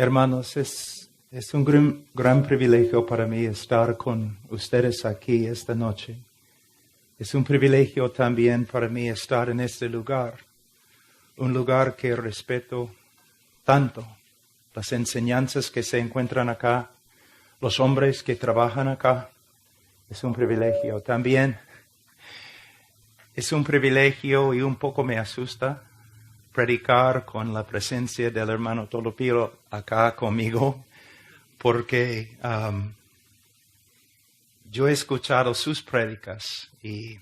Hermanos, es un gran privilegio para mí estar con ustedes aquí esta noche. Es un privilegio también para mí estar en este lugar, un lugar que respeto tanto. Las enseñanzas que se encuentran acá, los hombres que trabajan acá, es un privilegio. También es un privilegio y un poco me asusta predicar con la presencia del hermano Tolopiro acá conmigo, porque yo he escuchado sus prédicas y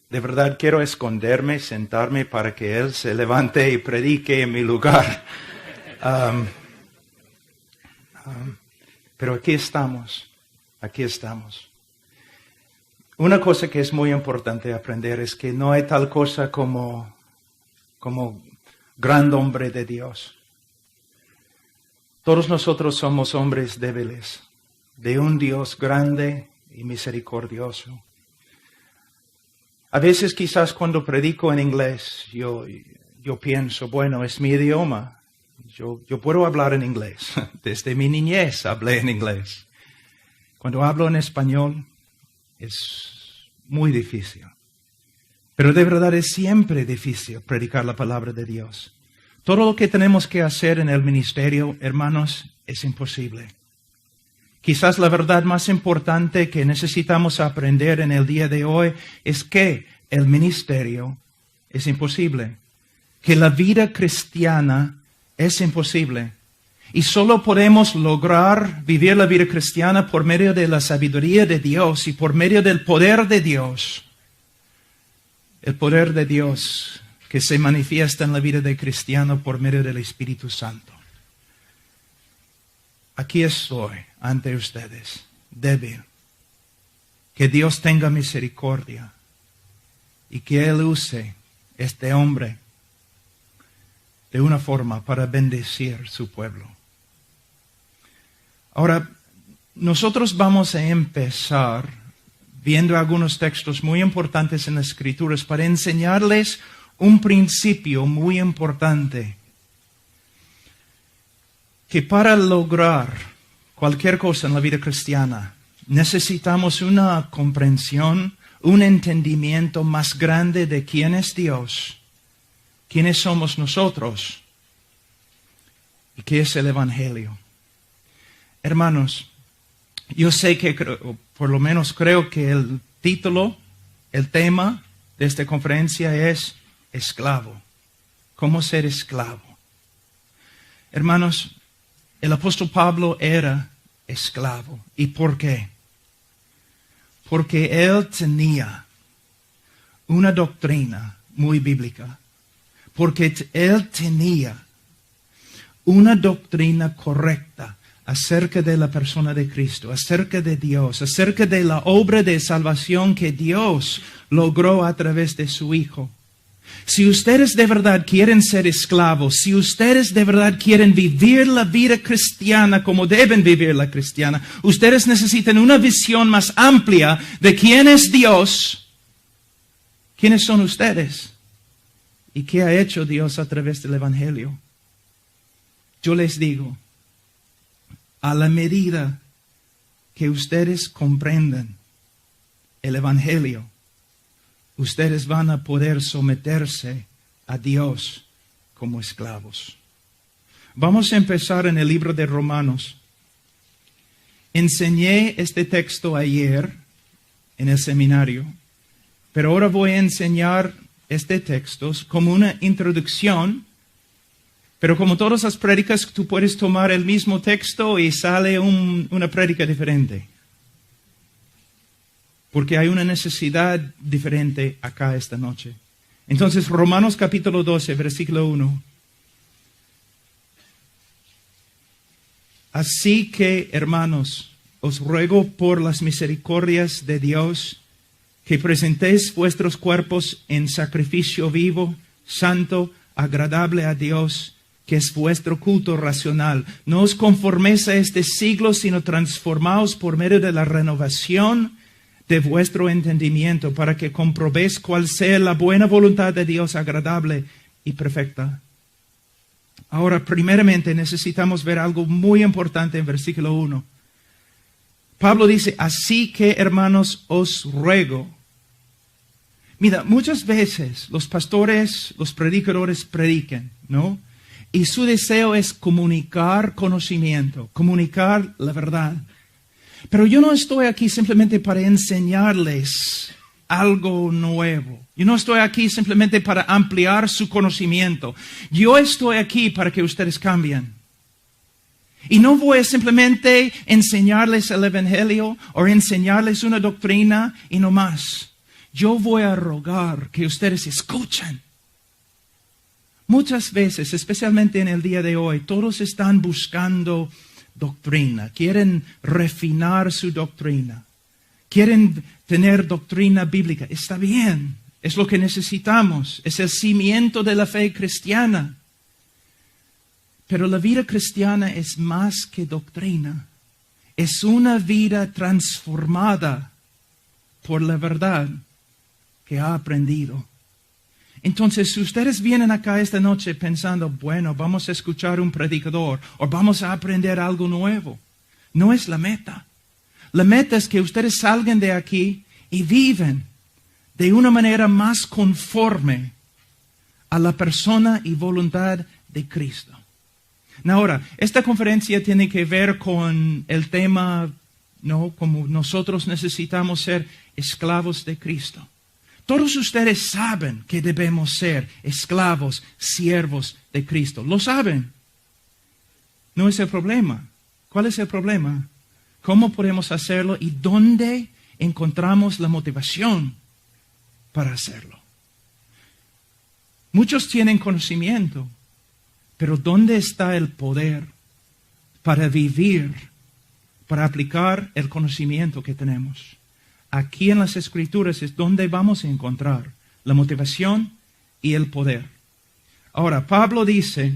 de verdad quiero esconderme, sentarme para que él se levante y predique en mi lugar. Pero aquí estamos. Una cosa que es muy importante aprender es que no hay tal cosa como gran hombre de Dios. Todos nosotros somos hombres débiles, de un Dios grande y misericordioso. A veces quizás cuando predico en inglés, yo pienso, bueno, es mi idioma. Yo puedo hablar en inglés. Desde mi niñez hablé en inglés. Cuando hablo en español es muy difícil. Pero de verdad es siempre difícil predicar la palabra de Dios. Todo lo que tenemos que hacer en el ministerio, hermanos, es imposible. Quizás la verdad más importante que necesitamos aprender en el día de hoy es que el ministerio es imposible. Que la vida cristiana es imposible. Y solo podemos lograr vivir la vida cristiana por medio de la sabiduría de Dios y por medio del poder de Dios. El poder de Dios que se manifiesta en la vida del cristiano por medio del Espíritu Santo. Aquí estoy ante ustedes, débil. Que Dios tenga misericordia y que Él use este hombre de una forma para bendecir su pueblo. Ahora, nosotros vamos a empezar viendo algunos textos muy importantes en las Escrituras para enseñarles un principio muy importante. Que para lograr cualquier cosa en la vida cristiana necesitamos una comprensión, un entendimiento más grande de quién es Dios, quiénes somos nosotros y qué es el Evangelio. Hermanos, yo sé que, por lo menos creo que el título, el tema de esta conferencia es esclavo. ¿Cómo ser esclavo? Hermanos, el apóstol Pablo era esclavo. ¿Y por qué? Porque él tenía una doctrina muy bíblica. Porque él tenía una doctrina correcta acerca de la persona de Cristo, acerca de Dios, acerca de la obra de salvación que Dios logró a través de su Hijo. Si ustedes de verdad quieren ser esclavos, si ustedes de verdad quieren vivir la vida cristiana como deben vivir la cristiana, ustedes necesitan una visión más amplia de quién es Dios, quiénes son ustedes y qué ha hecho Dios a través del Evangelio. Yo les digo, a la medida que ustedes comprendan el Evangelio, ustedes van a poder someterse a Dios como esclavos. Vamos a empezar en el libro de Romanos. Enseñé este texto ayer en el seminario, pero ahora voy a enseñar este texto como una introducción. Pero como todas las prédicas, tú puedes tomar el mismo texto y sale una prédica diferente. Porque hay una necesidad diferente acá esta noche. Entonces, Romanos capítulo 12, versículo 1. Así que, hermanos, os ruego por las misericordias de Dios que presentéis vuestros cuerpos en sacrificio vivo, santo, agradable a Dios, que es vuestro culto racional. No os conforméis a este siglo, sino transformaos por medio de la renovación de vuestro entendimiento, para que comprobéis cuál sea la buena voluntad de Dios, agradable y perfecta. Ahora, primeramente, necesitamos ver algo muy importante en versículo 1. Pablo dice, así que, hermanos, os ruego. Mira, muchas veces los pastores, los predicadores predican, ¿no? Y su deseo es comunicar conocimiento, comunicar la verdad. Pero yo no estoy aquí simplemente para enseñarles algo nuevo. Yo no estoy aquí simplemente para ampliar su conocimiento. Yo estoy aquí para que ustedes cambien. Y no voy a simplemente enseñarles el evangelio o enseñarles una doctrina y no más. Yo voy a rogar que ustedes escuchen. Muchas veces, especialmente en el día de hoy, todos están buscando doctrina, quieren refinar su doctrina, quieren tener doctrina bíblica. Está bien, es lo que necesitamos, es el cimiento de la fe cristiana. Pero la vida cristiana es más que doctrina, es una vida transformada por la verdad que ha aprendido. Entonces, si ustedes vienen acá esta noche pensando, bueno, vamos a escuchar un predicador o vamos a aprender algo nuevo, no es la meta. La meta es que ustedes salgan de aquí y viven de una manera más conforme a la persona y voluntad de Cristo. Ahora, esta conferencia tiene que ver con el tema, ¿no? Como nosotros necesitamos ser esclavos de Cristo. Todos ustedes saben que debemos ser esclavos, siervos de Cristo. Lo saben. No es el problema. ¿Cuál es el problema? ¿Cómo podemos hacerlo y dónde encontramos la motivación para hacerlo? Muchos tienen conocimiento, pero ¿dónde está el poder para vivir, para aplicar el conocimiento que tenemos? Aquí en las Escrituras es donde vamos a encontrar la motivación y el poder. Ahora, Pablo dice,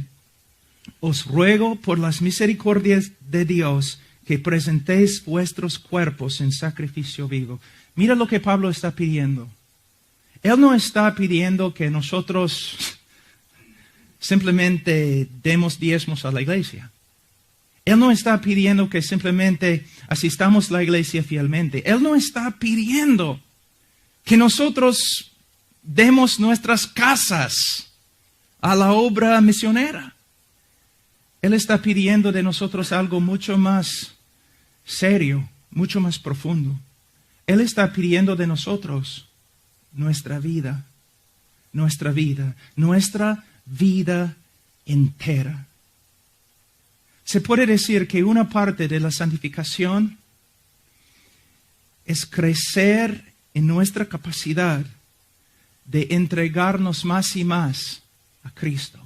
os ruego por las misericordias de Dios que presentéis vuestros cuerpos en sacrificio vivo. Mira lo que Pablo está pidiendo. Él no está pidiendo que nosotros simplemente demos diezmos a la iglesia. Él no está pidiendo que simplemente asistamos a la iglesia fielmente. Él no está pidiendo que nosotros demos nuestras casas a la obra misionera. Él está pidiendo de nosotros algo mucho más serio, mucho más profundo. Él está pidiendo de nosotros nuestra vida entera. Se puede decir que una parte de la santificación es crecer en nuestra capacidad de entregarnos más y más a Cristo.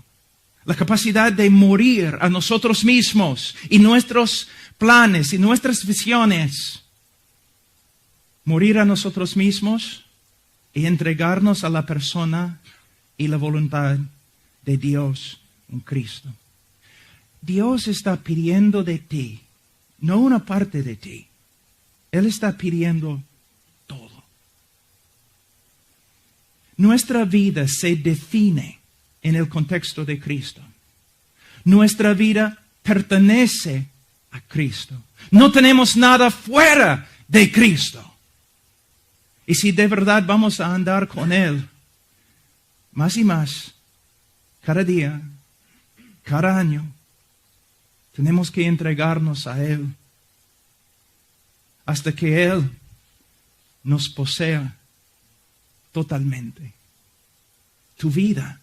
La capacidad de morir a nosotros mismos y nuestros planes y nuestras visiones. Morir a nosotros mismos y entregarnos a la persona y la voluntad de Dios en Cristo. Dios está pidiendo de ti, no una parte de ti. Él está pidiendo todo. Nuestra vida se define en el contexto de Cristo. Nuestra vida pertenece a Cristo. No tenemos nada fuera de Cristo. Y si de verdad vamos a andar con Él, más y más, cada día, cada año, tenemos que entregarnos a Él hasta que Él nos posea totalmente. Tu vida.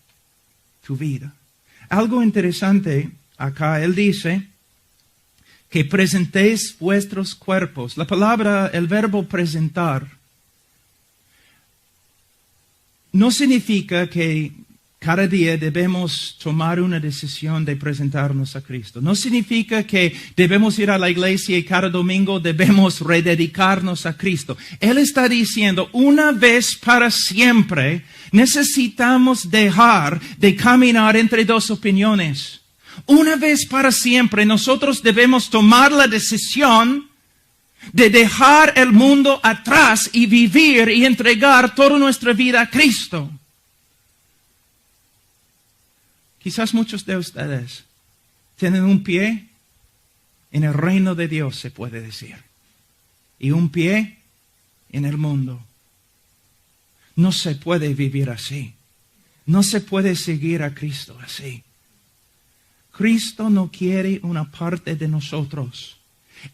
Algo interesante acá, Él dice que presentéis vuestros cuerpos. La palabra, el verbo presentar, no significa que cada día debemos tomar una decisión de presentarnos a Cristo. No significa que debemos ir a la iglesia y cada domingo debemos rededicarnos a Cristo. Él está diciendo, una vez para siempre, necesitamos dejar de caminar entre dos opiniones. Una vez para siempre, nosotros debemos tomar la decisión de dejar el mundo atrás y vivir y entregar toda nuestra vida a Cristo. quizás muchos de ustedes tienen un pie en el reino de Dios, se puede decir, y un pie en el mundo. No se puede vivir así. No se puede seguir a Cristo así. Cristo no quiere una parte de nosotros.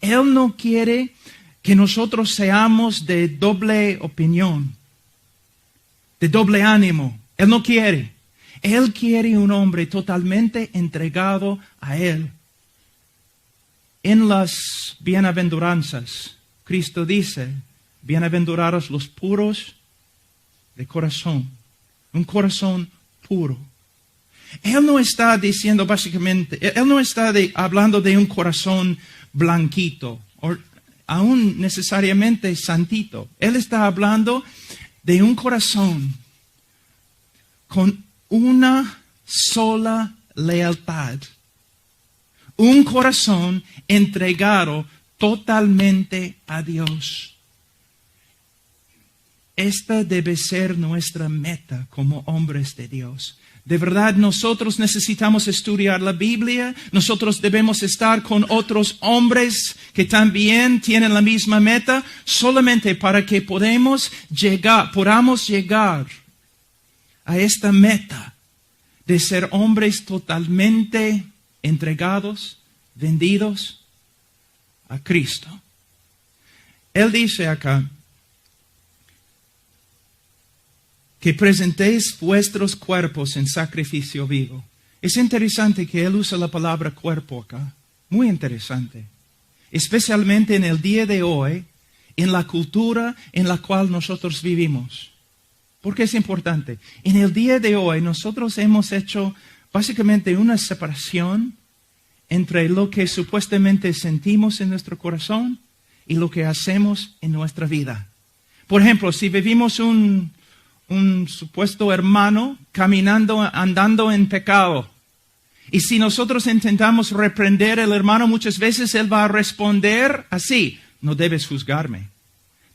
Él no quiere que nosotros seamos de doble opinión, de doble ánimo. Él no quiere. Él quiere un hombre totalmente entregado a Él. En las bienaventuranzas, Cristo dice, bienaventurados los puros de corazón, un corazón puro. Él no está diciendo básicamente, Él no está hablando de un corazón blanquito, o aún necesariamente santito. Él está hablando de un corazón con una sola lealtad. Un corazón entregado totalmente a Dios. Esta debe ser nuestra meta como hombres de Dios. De verdad, nosotros necesitamos estudiar la Biblia. Nosotros debemos estar con otros hombres que también tienen la misma meta, solamente para que podamos llegar a esta meta de ser hombres totalmente entregados, vendidos a Cristo. Él dice acá que presentéis vuestros cuerpos en sacrificio vivo. Es interesante que él usa la palabra cuerpo acá. Muy interesante. Especialmente en el día de hoy, en la cultura en la cual nosotros vivimos. ¿Por qué es importante? En el día de hoy nosotros hemos hecho básicamente una separación entre lo que supuestamente sentimos en nuestro corazón y lo que hacemos en nuestra vida. Por ejemplo, si vivimos un supuesto hermano andando en pecado, y si nosotros intentamos reprender al hermano, muchas veces él va a responder así: no debes juzgarme.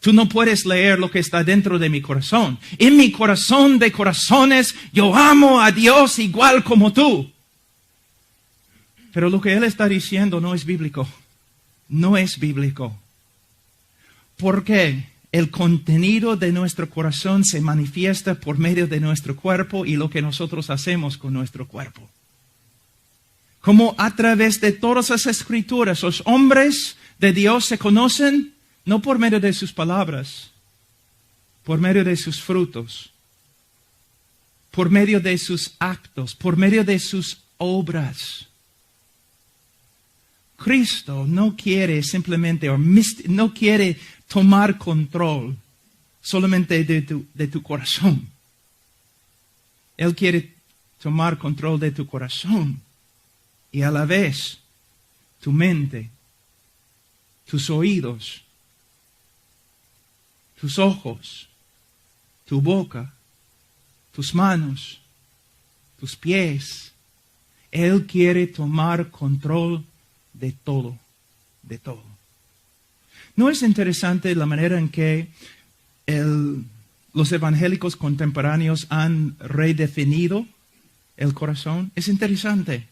Tú no puedes leer lo que está dentro de mi corazón. En mi corazón de corazones, yo amo a Dios igual como tú. Pero lo que él está diciendo no es bíblico. No es bíblico. ¿Por qué? El contenido de nuestro corazón se manifiesta por medio de nuestro cuerpo y lo que nosotros hacemos con nuestro cuerpo. Como a través de todas las escrituras, los hombres de Dios se conocen no por medio de sus palabras, por medio de sus frutos, por medio de sus actos, por medio de sus obras. Cristo no quiere simplemente, no quiere tomar control solamente de tu corazón. Él quiere tomar control de tu corazón y a la vez tu mente, tus oídos, tus ojos, tu boca, tus manos, tus pies. Él quiere tomar control de todo, de todo. ¿No es interesante la manera en que los evangélicos contemporáneos han redefinido el corazón? Es interesante,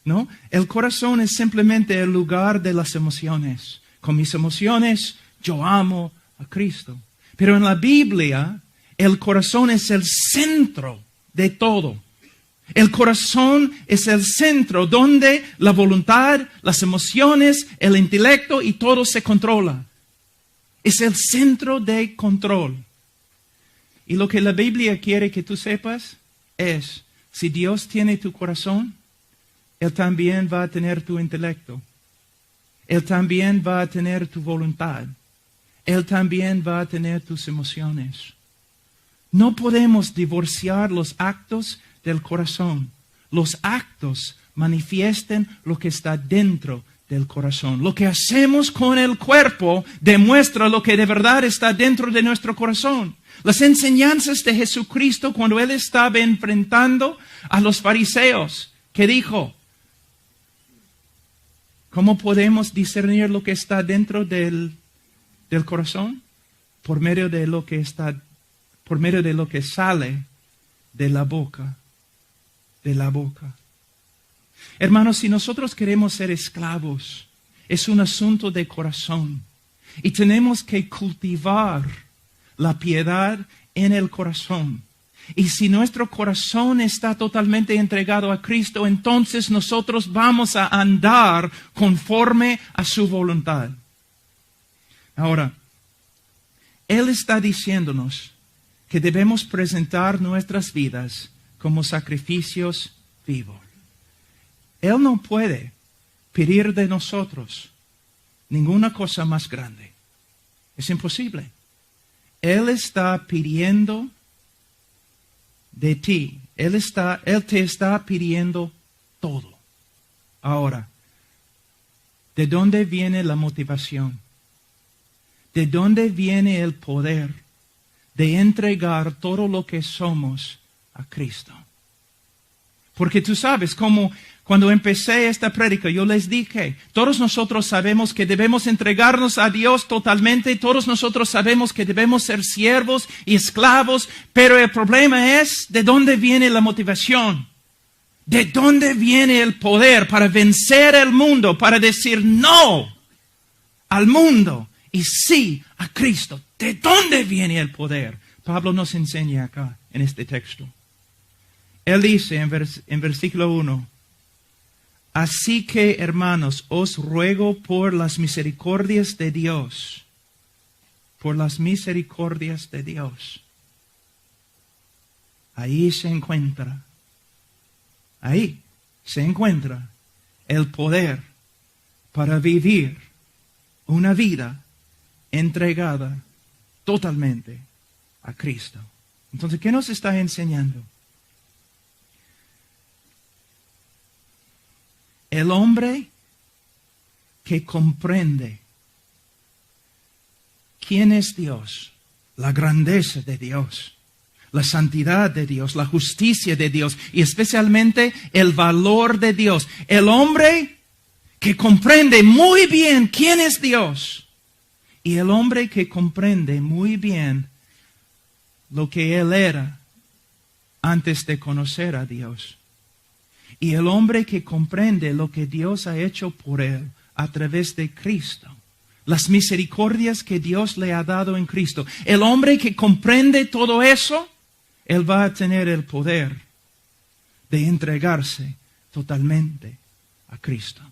¿no? El corazón es simplemente el lugar de las emociones. Con mis emociones yo amo a Cristo. Pero en la Biblia, el corazón es el centro de todo. El corazón es el centro donde la voluntad, las emociones, el intelecto y todo se controla. Es el centro de control. Y lo que la Biblia quiere que tú sepas es, si Dios tiene tu corazón, Él también va a tener tu intelecto. Él también va a tener tu voluntad. Él también va a tener tus emociones. No podemos divorciar los actos del corazón. Los actos manifiestan lo que está dentro del corazón. Lo que hacemos con el cuerpo demuestra lo que de verdad está dentro de nuestro corazón. Las enseñanzas de Jesucristo cuando Él estaba enfrentando a los fariseos, ¿qué dijo? ¿Cómo podemos discernir lo que está dentro del corazón? Por medio de lo que sale de la boca. de la boca. Hermanos, si nosotros queremos ser esclavos, es un asunto de corazón. Y tenemos que cultivar la piedad en el corazón. Y si nuestro corazón está totalmente entregado a Cristo, entonces nosotros vamos a andar conforme a su voluntad. Ahora, Él está diciéndonos que debemos presentar nuestras vidas como sacrificios vivos. Él no puede pedir de nosotros ninguna cosa más grande. Es imposible. Él está pidiendo de ti. Él te está pidiendo todo. Ahora, ¿de dónde viene la motivación? ¿De dónde viene el poder de entregar todo lo que somos a Cristo? Porque tú sabes, como cuando empecé esta prédica, yo les dije, todos nosotros sabemos que debemos entregarnos a Dios totalmente, todos nosotros sabemos que debemos ser siervos y esclavos, pero el problema es, ¿de dónde viene la motivación? ¿De dónde viene el poder para vencer el mundo, para decir no al mundo y sí a Cristo? ¿De dónde viene el poder? Pablo nos enseña acá, en este texto. Él dice en versículo 1, así que, hermanos, os ruego por las misericordias de Dios, por las misericordias de Dios. Ahí se encuentra el poder para vivir una vida entregada totalmente a Cristo. Entonces, ¿qué nos está enseñando? El hombre que comprende quién es Dios, la grandeza de Dios, la santidad de Dios, la justicia de Dios y especialmente el valor de Dios. El hombre que comprende muy bien quién es Dios y el hombre que comprende muy bien lo que él era antes de conocer a Dios. Y el hombre que comprende lo que Dios ha hecho por él a través de Cristo. Las misericordias que Dios le ha dado en Cristo. El hombre que comprende todo eso, él va a tener el poder de entregarse totalmente a Cristo.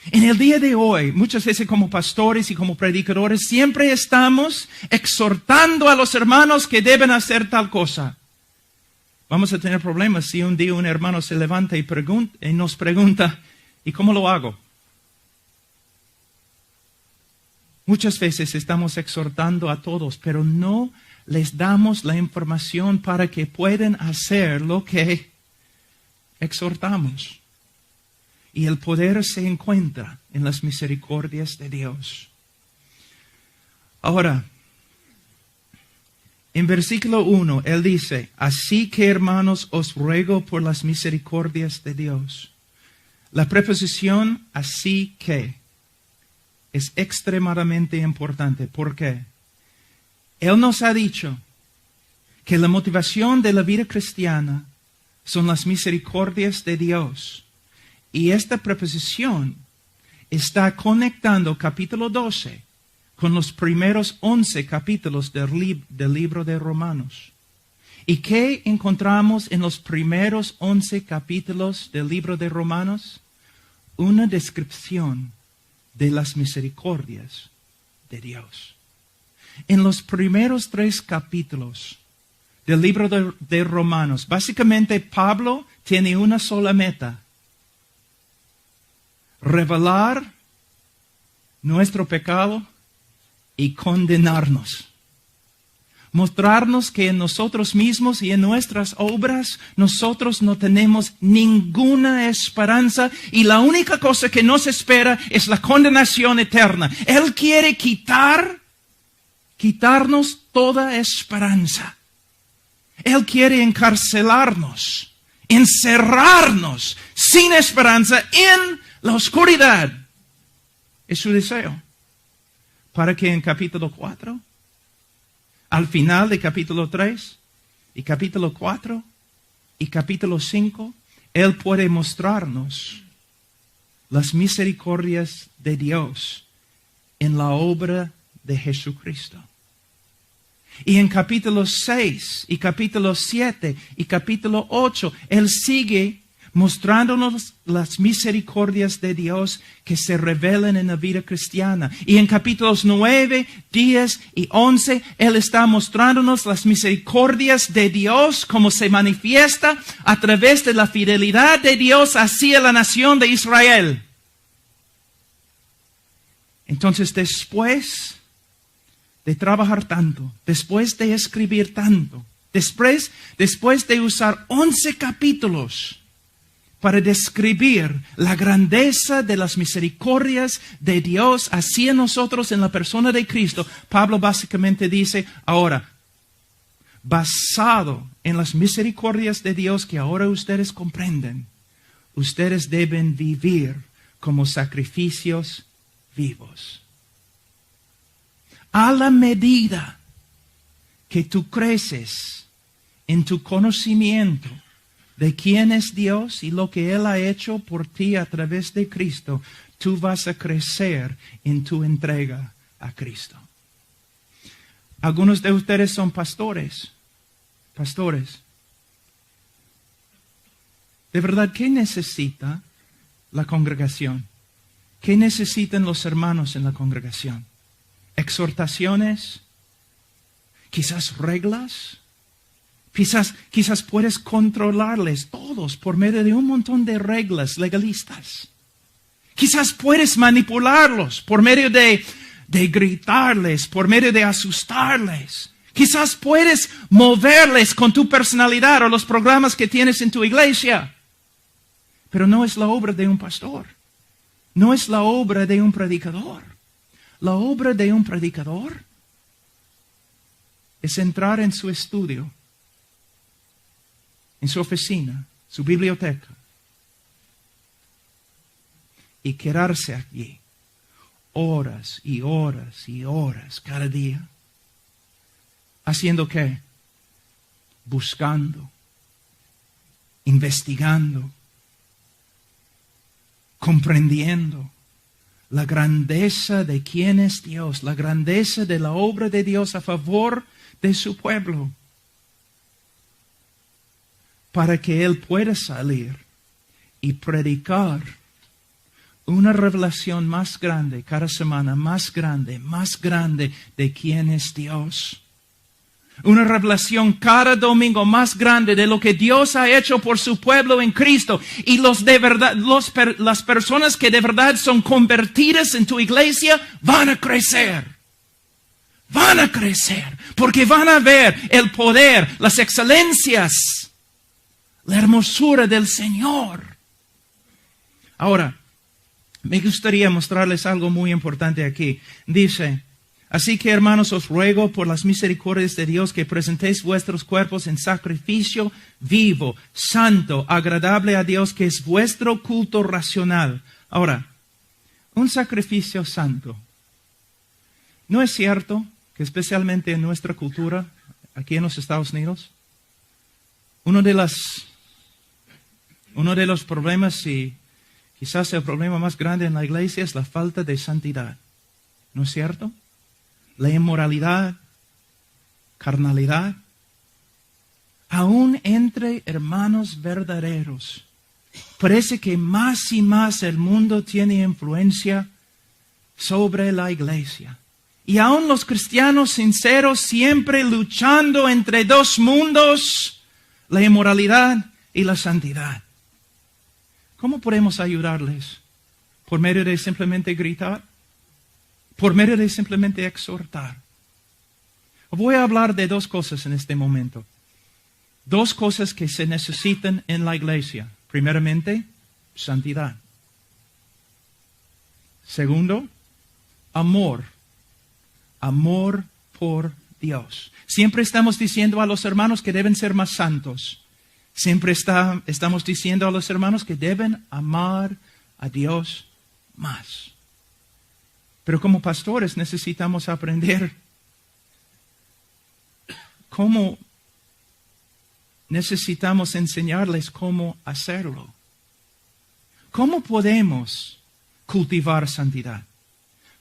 En el día de hoy, muchas veces como pastores y como predicadores, siempre estamos exhortando a los hermanos que deben hacer tal cosa. Vamos a tener problemas si un día un hermano se levanta y nos pregunta, ¿y cómo lo hago? Muchas veces estamos exhortando a todos, pero no les damos la información para que puedan hacer lo que exhortamos. Y el poder se encuentra en las misericordias de Dios. Ahora, en versículo 1, él dice, así que hermanos, os ruego por las misericordias de Dios. La preposición así que es extremadamente importante. ¿Por qué? Él nos ha dicho que la motivación de la vida cristiana son las misericordias de Dios. Y esta preposición está conectando capítulo 12 con los primeros 11 capítulos del libro de Romanos. ¿Y qué encontramos en los primeros 11 capítulos del libro de Romanos? Una descripción de las misericordias de Dios. En los primeros 3 capítulos del libro de Romanos, básicamente Pablo tiene una sola meta: revelar nuestro pecado y condenarnos. Mostrarnos que en nosotros mismos y en nuestras obras nosotros no tenemos ninguna esperanza y la única cosa que nos espera es la condenación eterna. Él quiere quitarnos toda esperanza. Él quiere encarcelarnos, encerrarnos sin esperanza en la oscuridad. Es su deseo. Para que en capítulo 4, al final de capítulo 3, y capítulo 4, y capítulo 5, Él puede mostrarnos las misericordias de Dios en la obra de Jesucristo. Y en capítulo 6 y capítulo 7 y capítulo 8, Él sigue mostrándonos las misericordias de Dios que se revelan en la vida cristiana. Y en capítulos 9, 10 y 11, Él está mostrándonos las misericordias de Dios como se manifiesta a través de la fidelidad de Dios hacia la nación de Israel. Entonces, después de trabajar tanto, después de escribir tanto, después de usar 11 capítulos para describir la grandeza de las misericordias de Dios hacia nosotros en la persona de Cristo, Pablo básicamente dice, ahora, basado en las misericordias de Dios que ahora ustedes comprenden, ustedes deben vivir como sacrificios vivos. A la medida que tú creces en tu conocimiento de quién es Dios y lo que Él ha hecho por ti a través de Cristo, tú vas a crecer en tu entrega a Cristo. Algunos de ustedes son pastores. De verdad, ¿qué necesita la congregación? ¿Qué necesitan los hermanos en la congregación? ¿Exhortaciones? ¿Quizás reglas? Quizás puedes controlarles todos por medio de un montón de reglas legalistas. Quizás puedes manipularlos por medio de gritarles, por medio de asustarles. Quizás puedes moverles con tu personalidad o los programas que tienes en tu iglesia. Pero no es la obra de un pastor. No es la obra de un predicador. La obra de un predicador es entrar en su estudio, en su oficina, su biblioteca, y quedarse allí horas y horas y horas cada día. ¿Haciendo qué? Buscando, investigando, comprendiendo la grandeza de quién es Dios, la grandeza de la obra de Dios a favor de su pueblo, para que Él pueda salir y predicar una revelación más grande cada semana, más grande de quién es Dios. Una revelación cada domingo más grande de lo que Dios ha hecho por su pueblo en Cristo. Y las personas que de verdad son convertidas en tu iglesia van a crecer. Van a crecer. Porque van a ver el poder, las excelencias, la hermosura del Señor. Ahora, me gustaría mostrarles algo muy importante aquí. Dice, así que hermanos, os ruego por las misericordias de Dios que presentéis vuestros cuerpos en sacrificio vivo, santo, agradable a Dios, que es vuestro culto racional. Ahora, un sacrificio santo. ¿No es cierto que especialmente en nuestra cultura, aquí en los Estados Unidos, uno de los problemas y quizás el problema más grande en la iglesia es la falta de santidad? ¿No es cierto? La inmoralidad, carnalidad, aún entre hermanos verdaderos. Parece que más y más el mundo tiene influencia sobre la iglesia. Y aún los cristianos sinceros siempre luchando entre dos mundos, la inmoralidad y la santidad. ¿Cómo podemos ayudarles? ¿Por medio de simplemente gritar? ¿Por medio de simplemente exhortar? Voy a hablar de dos cosas en este momento. Dos cosas que se necesitan en la iglesia. Primeramente, santidad. Segundo, amor. Amor por Dios. Siempre estamos diciendo a los hermanos que deben ser más santos. Siempre estamos diciendo a los hermanos que deben amar a Dios más. Pero como pastores necesitamos aprender cómo necesitamos enseñarles cómo hacerlo. ¿Cómo podemos cultivar santidad?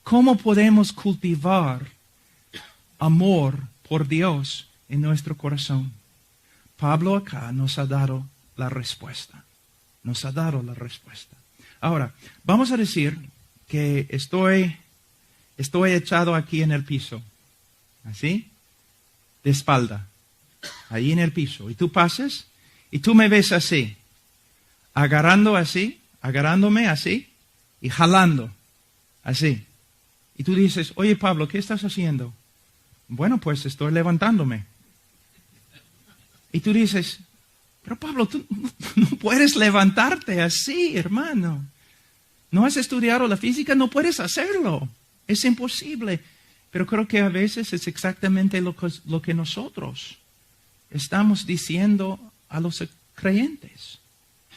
¿Cómo podemos cultivar amor por Dios en nuestro corazón? Pablo acá nos ha dado la respuesta. Nos ha dado la respuesta. Ahora, vamos a decir que estoy echado aquí en el piso. ¿Así? De espalda. Ahí en el piso. Y tú pasas y tú me ves así. Agarrándome así y jalando. Así. Y tú dices, oye Pablo, ¿qué estás haciendo? Bueno, pues estoy levantándome. Y tú dices, pero Pablo, tú no puedes levantarte así, hermano. ¿No has estudiado la física? No puedes hacerlo. Es imposible. Pero creo que a veces es exactamente lo que nosotros estamos diciendo a los creyentes.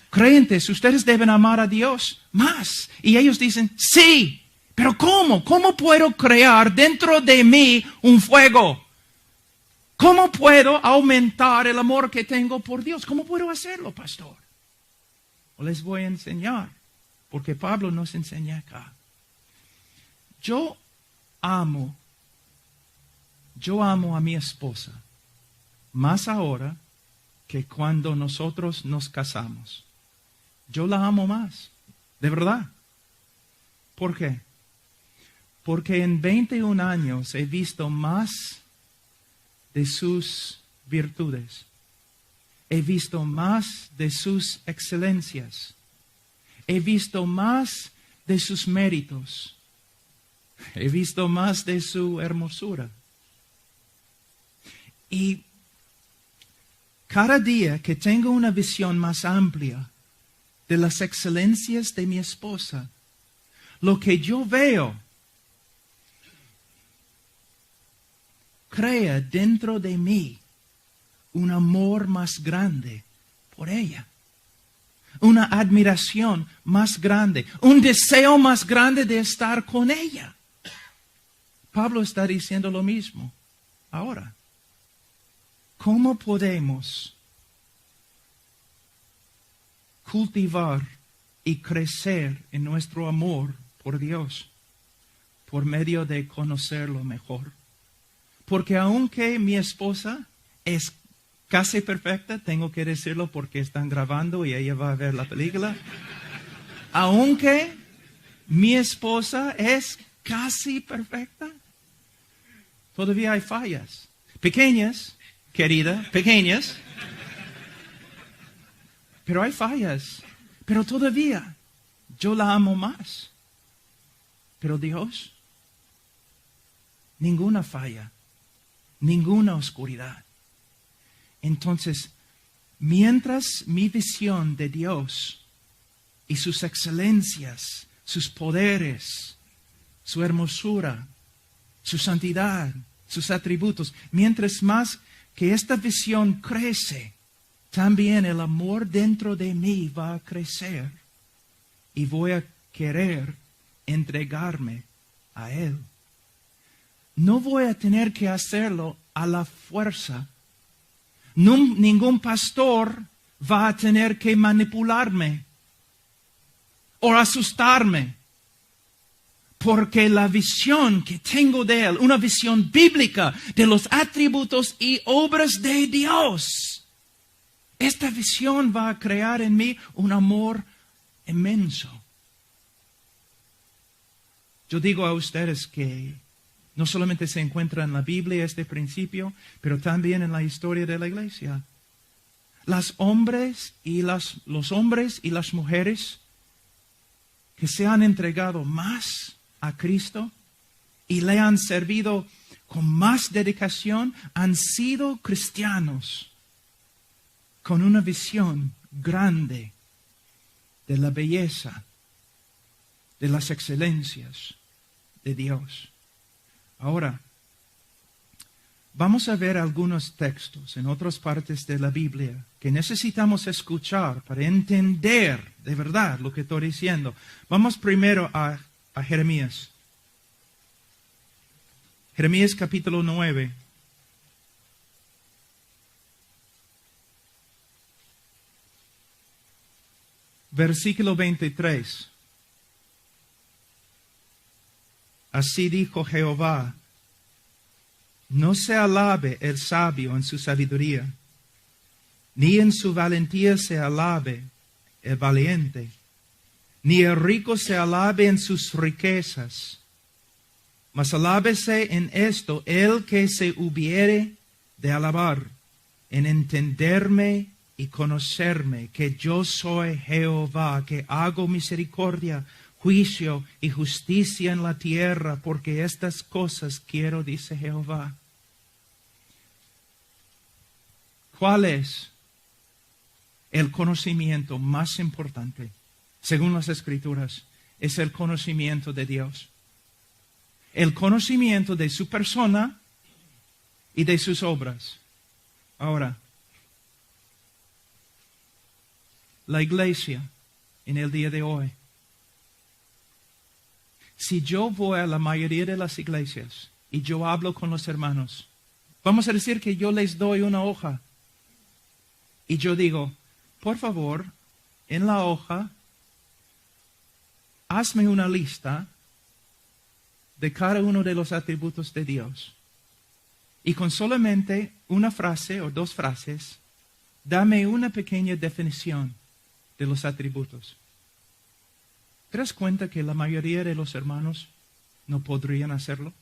Creyentes, ustedes deben amar a Dios más. Y ellos dicen, sí, pero ¿cómo? ¿Cómo puedo crear dentro de mí un fuego? ¿Cómo puedo aumentar el amor que tengo por Dios? ¿Cómo puedo hacerlo, pastor? Les voy a enseñar, porque Pablo nos enseña acá. Yo amo a mi esposa más ahora que cuando nosotros nos casamos. Yo la amo más, de verdad. ¿Por qué? Porque en 21 años he visto más de sus virtudes. He visto más de sus excelencias. He visto más de sus méritos. He visto más de su hermosura. Y cada día que tengo una visión más amplia de las excelencias de mi esposa, lo que yo veo crea dentro de mí un amor más grande por ella. Una admiración más grande. Un deseo más grande de estar con ella. Pablo está diciendo lo mismo ahora. ¿Cómo podemos cultivar y crecer en nuestro amor por Dios? Por medio de conocerlo mejor. Porque aunque mi esposa es casi perfecta, tengo que decirlo porque están grabando y ella va a ver la película. Aunque mi esposa es casi perfecta, todavía hay fallas. Pequeñas, querida, pequeñas. Pero hay fallas. Pero todavía yo la amo más. Pero Dios, ninguna falla. Ninguna oscuridad. Entonces, mientras mi visión de Dios y sus excelencias, sus poderes, su hermosura, su santidad, sus atributos, mientras más que esta visión crece, también el amor dentro de mí va a crecer y voy a querer entregarme a Él. No voy a tener que hacerlo a la fuerza. Ningún pastor va a tener que manipularme o asustarme. Porque la visión que tengo de Él, una visión bíblica de los atributos y obras de Dios, esta visión va a crear en mí un amor inmenso. Yo digo a ustedes que no solamente se encuentra en la Biblia este principio, pero también en la historia de la iglesia. Los hombres y las mujeres que se han entregado más a Cristo y le han servido con más dedicación han sido cristianos con una visión grande de la belleza, de las excelencias de Dios. Ahora, vamos a ver algunos textos en otras partes de la Biblia que necesitamos escuchar para entender de verdad lo que estoy diciendo. Vamos primero a Jeremías. Jeremías capítulo 9. Versículo 23. Así dijo Jehová: no se alabe el sabio en su sabiduría, ni en su valentía se alabe el valiente, ni el rico se alabe en sus riquezas, mas alábese en esto el que se hubiere de alabar, en entenderme y conocerme, que yo soy Jehová, que hago misericordia, juicio y justicia en la tierra, porque estas cosas quiero, dice Jehová. ¿Cuál es el conocimiento más importante? Según las Escrituras, es el conocimiento de Dios. El conocimiento de su persona y de sus obras. Ahora, la iglesia en el día de hoy. Si yo voy a la mayoría de las iglesias y yo hablo con los hermanos, vamos a decir que yo les doy una hoja y yo digo, por favor, en la hoja, hazme una lista de cada uno de los atributos de Dios. Y con solamente una frase o dos frases, dame una pequeña definición de los atributos. ¿Te das cuenta que la mayoría de los hermanos no podrían hacerlo?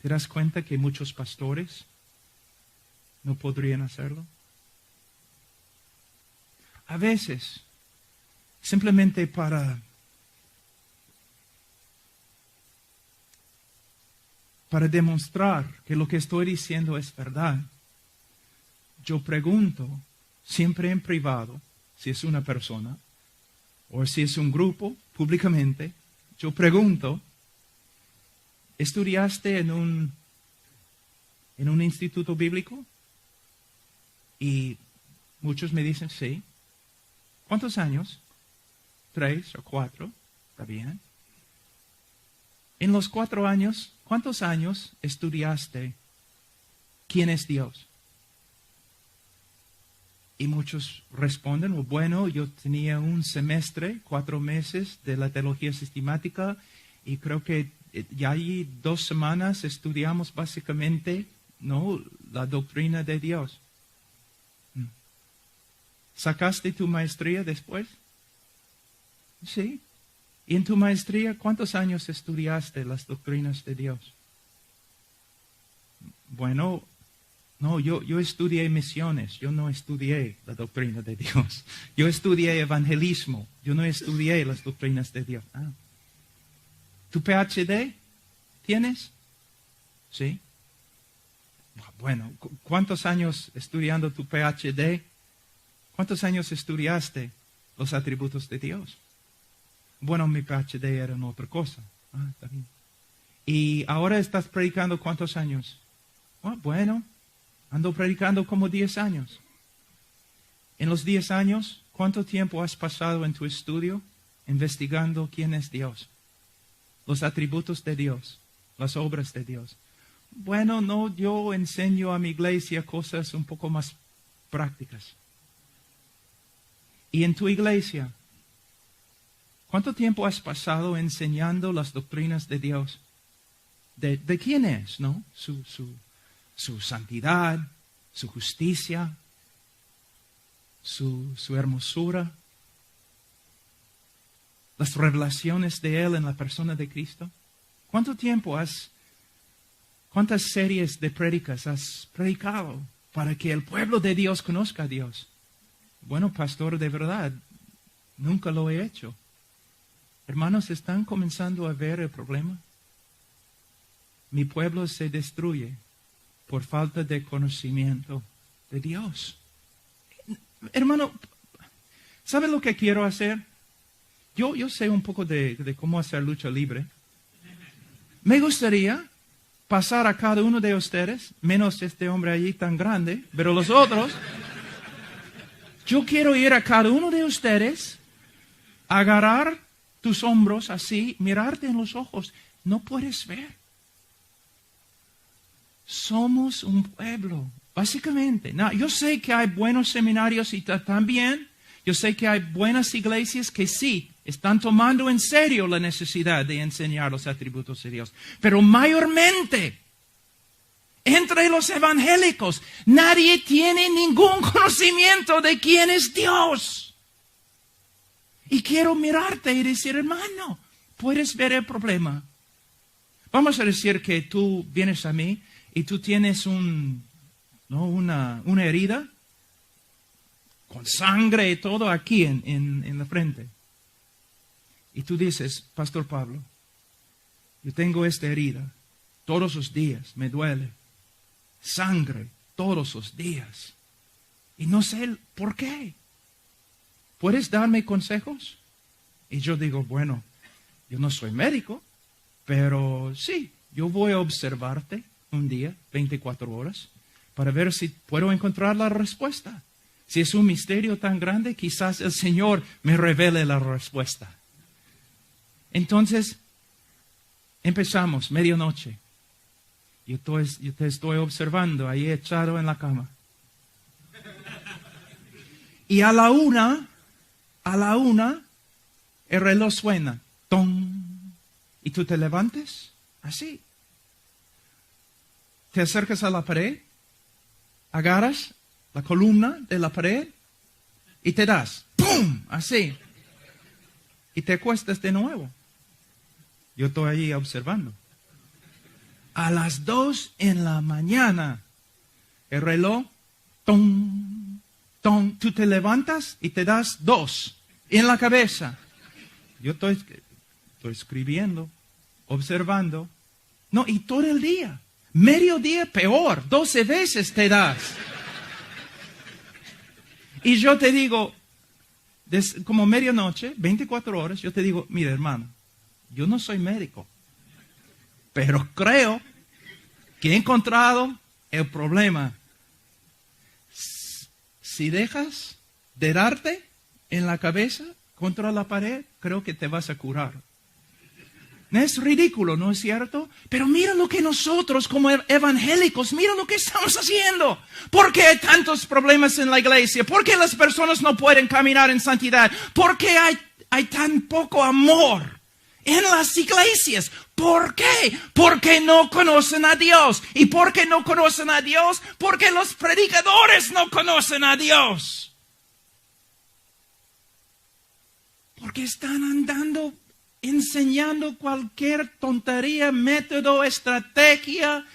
¿Te das cuenta que muchos pastores no podrían hacerlo? A veces, simplemente para demostrar que lo que estoy diciendo es verdad, yo pregunto, siempre en privado, si es una persona, o si es un grupo, públicamente, yo pregunto, ¿estudiaste en un instituto bíblico? Y muchos me dicen, sí. ¿Cuántos años? 3 o 4, ¿está bien? En los 4 años, ¿cuántos años estudiaste quién es Dios? Y muchos responden, bueno, yo tenía un semestre, 4 meses de la teología sistemática y creo que ya allí 2 semanas estudiamos básicamente, ¿no?, la doctrina de Dios. ¿Sacaste tu maestría después? Sí. ¿Y en tu maestría cuántos años estudiaste las doctrinas de Dios? Bueno, no, yo estudié misiones, yo no estudié la doctrina de Dios. Yo estudié evangelismo, yo no estudié las doctrinas de Dios. ¿Tu PhD tienes? Sí. Bueno, ¿cuántos años estudiando tu PhD? ¿Cuántos años estudiaste los atributos de Dios? Bueno, mi PhD era en otra cosa. Está bien. ¿Y ahora estás predicando cuántos años? Bueno, ando predicando como 10 años. En los 10 años, ¿cuánto tiempo has pasado en tu estudio investigando quién es Dios? Los atributos de Dios, las obras de Dios. Bueno, no, yo enseño a mi iglesia cosas un poco más prácticas. Y en tu iglesia, ¿cuánto tiempo has pasado enseñando las doctrinas de Dios? ¿De quién es, no? Su santidad, su justicia, su hermosura, las revelaciones de Él en la persona de Cristo. ¿Cuántas series de prédicas has predicado para que el pueblo de Dios conozca a Dios? Bueno, pastor, de verdad, nunca lo he hecho. Hermanos, ¿están comenzando a ver el problema? Mi pueblo se destruye por falta de conocimiento de Dios. Hermano, ¿sabe lo que quiero hacer? Yo sé un poco de cómo hacer lucha libre. Me gustaría pasar a cada uno de ustedes, menos este hombre allí tan grande, pero los otros, yo quiero ir a cada uno de ustedes, agarrar tus hombros así, mirarte en los ojos. No puedes ver. Somos un pueblo, básicamente. Yo sé que hay buenos seminarios y también, Yo sé que hay buenas iglesias que sí están tomando en serio la necesidad de enseñar los atributos de Dios. Pero mayormente, entre los evangélicos, nadie tiene ningún conocimiento de quién es Dios. Y quiero mirarte y decir, hermano, puedes ver el problema. Vamos a decir que tú vienes a mí y tú tienes una herida con sangre y todo aquí en la frente. Y tú dices, Pastor Pablo, yo tengo esta herida todos los días, me duele. Sangre todos los días. Y no sé por qué. ¿Puedes darme consejos? Y yo digo, bueno, yo no soy médico, pero sí, yo voy a observarte un día, 24 horas, para ver si puedo encontrar la respuesta. Si es un misterio tan grande, quizás el Señor me revele la respuesta. Entonces, empezamos, medianoche. Yo te estoy observando ahí echado en la cama. Y a la una, el reloj suena. ¡Tom! Y tú te levantes así. Te acercas a la pared, agarras la columna de la pared y te das. ¡Pum! Así. Y te acuestas de nuevo. Yo estoy allí observando. A las 2 en la mañana, el reloj, ¡tom! ¡tom! Tú te levantas y te das 2 en la cabeza. Yo estoy escribiendo, observando. No, y todo el día. Mediodía peor, 12 veces te das. Y yo te digo, como medianoche, 24 horas, yo te digo, mira hermano, yo no soy médico, pero creo que he encontrado el problema. Si dejas de darte en la cabeza contra la pared, creo que te vas a curar. Es ridículo, ¿no es cierto? Pero mira lo que nosotros como evangélicos, mira lo que estamos haciendo. ¿Por qué hay tantos problemas en la iglesia? ¿Por qué las personas no pueden caminar en santidad? ¿Por qué hay tan poco amor en las iglesias? ¿Por qué? Porque no conocen a Dios. ¿Y por qué no conocen a Dios? Porque los predicadores no conocen a Dios. Porque están andando enseñando cualquier tontería, método, estrategia,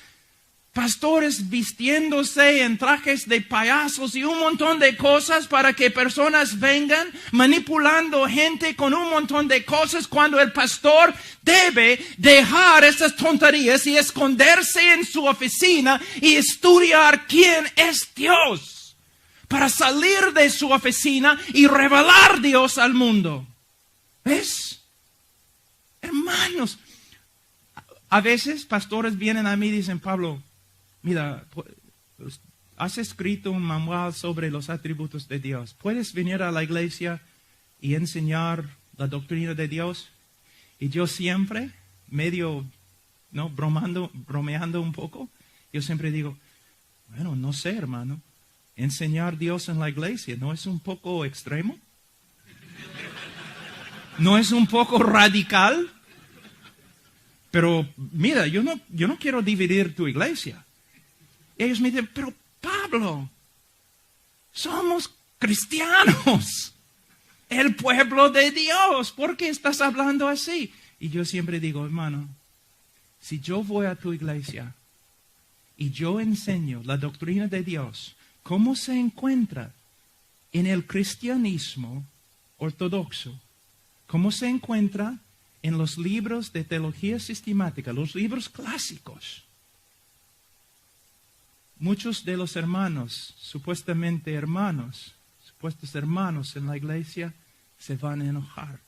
pastores vistiéndose en trajes de payasos y un montón de cosas para que personas vengan manipulando gente con un montón de cosas cuando el pastor debe dejar esas tonterías y esconderse en su oficina y estudiar quién es Dios para salir de su oficina y revelar Dios al mundo. ¿Ves? Hermanos, a veces pastores vienen a mí y dicen, Pablo, mira, has escrito un manual sobre los atributos de Dios. ¿Puedes venir a la iglesia y enseñar la doctrina de Dios? Y yo siempre, medio, ¿no? bromeando un poco, yo siempre digo, bueno, no sé, hermano, enseñar Dios en la iglesia, ¿no es un poco extremo? ¿No es un poco radical? Pero mira, yo no quiero dividir tu iglesia. Ellos me dicen, pero Pablo, somos cristianos, el pueblo de Dios. ¿Por qué estás hablando así? Y yo siempre digo, hermano, si yo voy a tu iglesia y yo enseño la doctrina de Dios, ¿cómo se encuentra en el cristianismo ortodoxo? ¿Cómo se encuentra en los libros de teología sistemática, los libros clásicos? Muchos de los hermanos, supuestos hermanos en la iglesia, se van a enojar.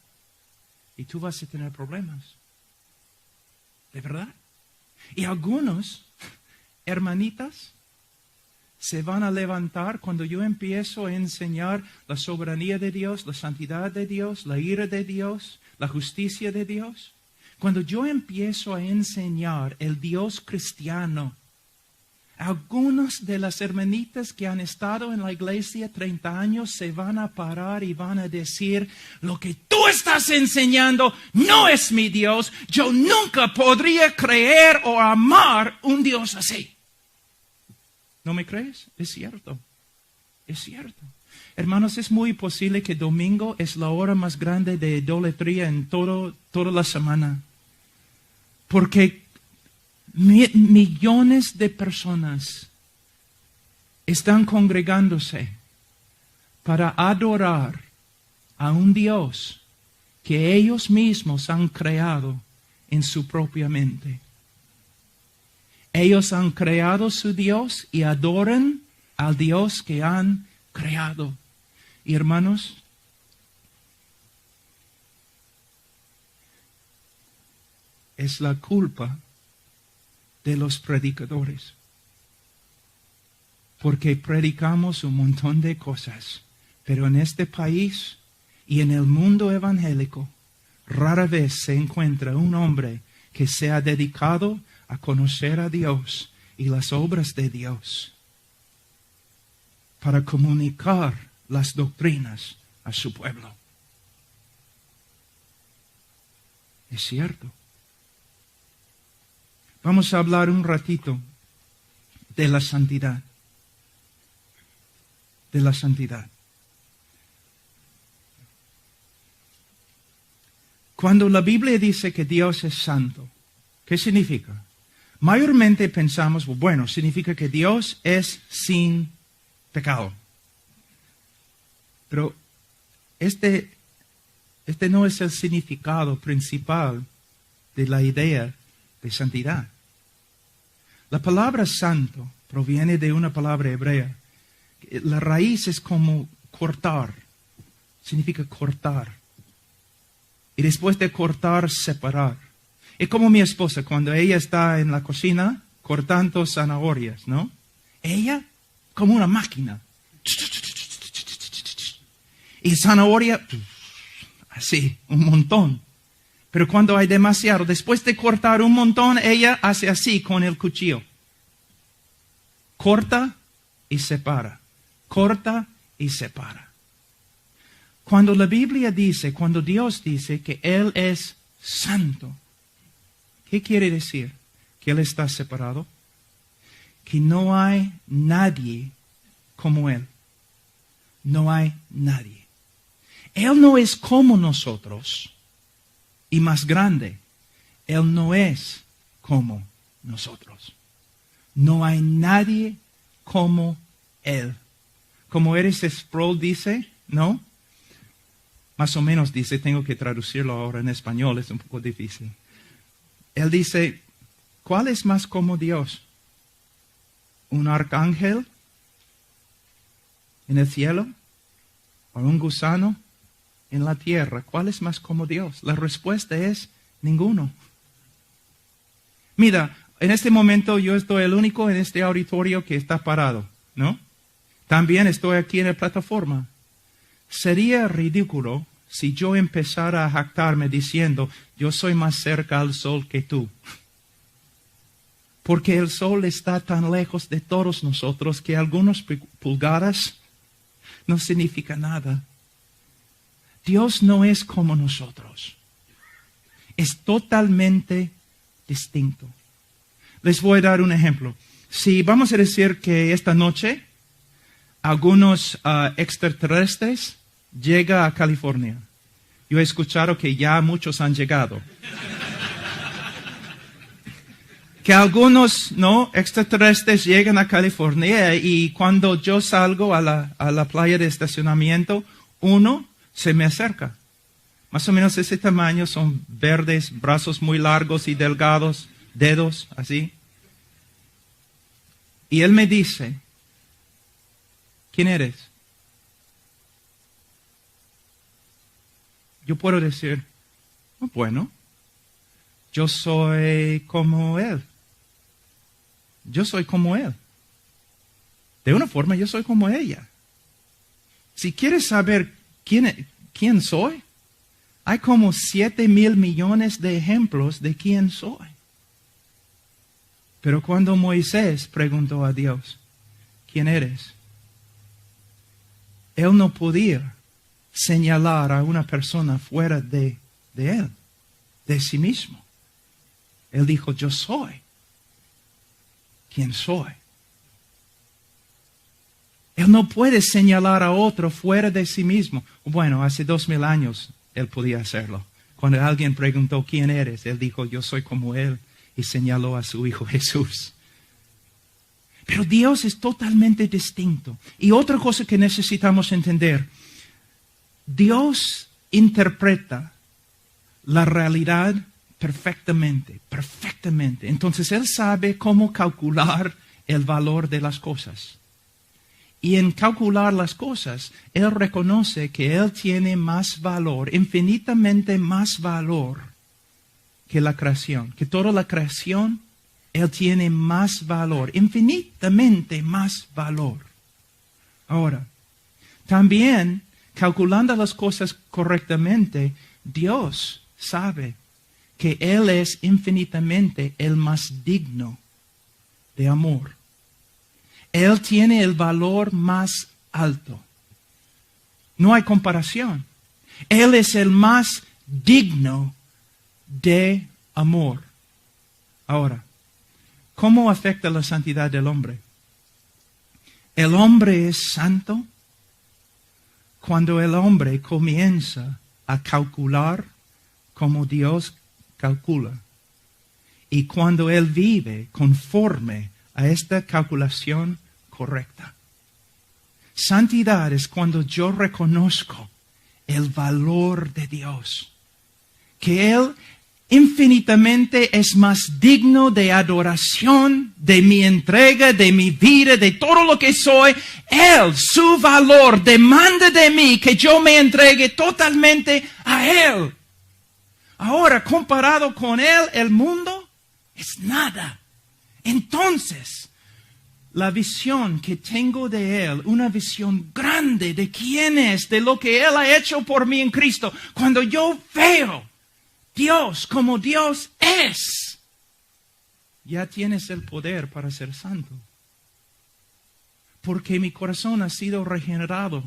Y tú vas a tener problemas. ¿De verdad? Y algunos hermanitas se van a levantar cuando yo empiezo a enseñar la soberanía de Dios, la santidad de Dios, la ira de Dios, la justicia de Dios. Cuando yo empiezo a enseñar el Dios cristiano, Algunas de las hermanitas que han estado en la iglesia 30 años se van a parar y van a decir, lo que tú estás enseñando no es mi Dios. Yo nunca podría creer o amar un Dios así. ¿No me crees? Es cierto. Es cierto. Hermanos, es muy posible que domingo es la hora más grande de idolatría en toda la semana. Porque millones de personas están congregándose para adorar a un Dios que ellos mismos han creado en su propia mente. Ellos han creado su Dios y adoran al Dios que han creado. Y hermanos, es la culpa de los predicadores. Porque predicamos un montón de cosas, pero en este país y en el mundo evangélico, rara vez se encuentra un hombre que se ha dedicado a conocer a Dios y las obras de Dios para comunicar las doctrinas a su pueblo. Es cierto. Vamos a hablar un ratito de la santidad. De la santidad. Cuando la Biblia dice que Dios es santo, ¿qué significa? Mayormente pensamos, bueno, significa que Dios es sin pecado. Pero este no es el significado principal de la idea de santidad. La palabra santo proviene de una palabra hebrea. La raíz es como cortar. Significa cortar. Y después de cortar, separar. Es como mi esposa cuando ella está en la cocina cortando zanahorias, ¿no? Ella como una máquina. Y zanahoria, así, un montón. Pero cuando hay demasiado, después de cortar un montón, ella hace así con el cuchillo. Corta y separa. Corta y separa. Cuando la Biblia dice, cuando Dios dice que Él es santo, ¿qué quiere decir? Que Él está separado. Que no hay nadie como Él. No hay nadie. Él no es como nosotros y más grande. Él no es como nosotros. No hay nadie como Él. Como Eris Sproul dice, ¿no? Más o menos dice, tengo que traducirlo ahora en español, es un poco difícil. Él dice, ¿cuál es más como Dios? ¿Un arcángel en el cielo? ¿O un gusano en la tierra? ¿Cuál es más como Dios? La respuesta es ninguno. Mira, en este momento yo estoy el único en este auditorio que está parado, ¿no? También estoy aquí en la plataforma. Sería ridículo si yo empezara a jactarme diciendo, yo soy más cerca al sol que tú. Porque el sol está tan lejos de todos nosotros que algunas pulgadas no significa nada. Dios no es como nosotros. Es totalmente distinto. Les voy a dar un ejemplo. Si vamos a decir que esta noche algunos extraterrestres llegan a California. Yo he escuchado que ya muchos han llegado. Que algunos extraterrestres llegan a California y cuando yo salgo a la playa de estacionamiento, uno se me acerca. Más o menos ese tamaño, son verdes, brazos muy largos y delgados, dedos así. Y él me dice, ¿quién eres? Yo puedo decir, oh, bueno, yo soy como él. Yo soy como él. De una forma, yo soy como ella. Si quieres saber quién soy, hay como 7,000 millones de ejemplos de quién soy. Pero cuando Moisés preguntó a Dios, ¿quién eres? Él no podía señalar a una persona fuera de él, de sí mismo. Él dijo, yo soy quien soy. Él no puede señalar a otro fuera de sí mismo. Bueno, hace 2000 años él podía hacerlo. Cuando alguien preguntó, ¿quién eres? Él dijo, yo soy como él, y señaló a su Hijo Jesús. Pero Dios es totalmente distinto. Y otra cosa que necesitamos entender, Dios interpreta la realidad perfectamente. Entonces Él sabe cómo calcular el valor de las cosas. Y en calcular las cosas, Él reconoce que Él tiene más valor, infinitamente más valor que la creación. Que toda la creación, Él tiene más valor, infinitamente más valor. Ahora, también, calculando las cosas correctamente, Dios sabe que Él es infinitamente el más digno de amor. Él tiene el valor más alto. No hay comparación. Él es el más digno de amor. Ahora, ¿cómo afecta la santidad del hombre? El hombre es santo cuando el hombre comienza a calcular como Dios calcula. Y cuando él vive conforme a esta calculación correcta. Santidad es cuando yo reconozco el valor de Dios. Que Él infinitamente es más digno de adoración, de mi entrega, de mi vida, de todo lo que soy. Él, su valor, demanda de mí que yo me entregue totalmente a Él. Ahora, comparado con Él, el mundo es nada. Entonces, la visión que tengo de Él, una visión grande de quién es, de lo que Él ha hecho por mí en Cristo, cuando yo veo Dios como Dios es, ya tienes el poder para ser santo. Porque mi corazón ha sido regenerado.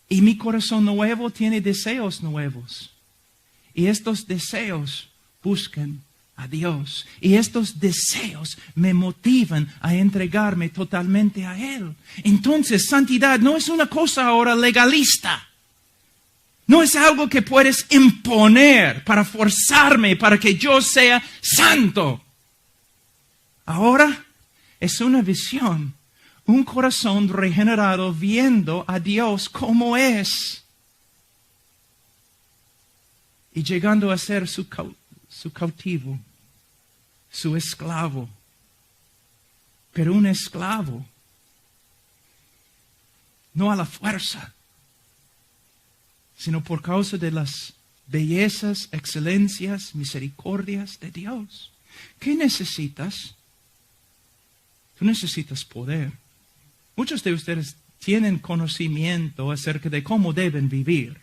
Y mi corazón nuevo tiene deseos nuevos. Y estos deseos buscan a Dios. Y estos deseos me motivan a entregarme totalmente a Él. Entonces, santidad no es una cosa ahora legalista. No es algo que puedes imponer para forzarme para que yo sea santo. Ahora es una visión, un corazón regenerado viendo a Dios como es. Y llegando a ser su cautivo, su esclavo. Pero un esclavo, no a la fuerza, sino por causa de las bellezas, excelencias, misericordias de Dios. ¿Qué necesitas? Tú necesitas poder. Muchos de ustedes tienen conocimiento acerca de cómo deben vivir.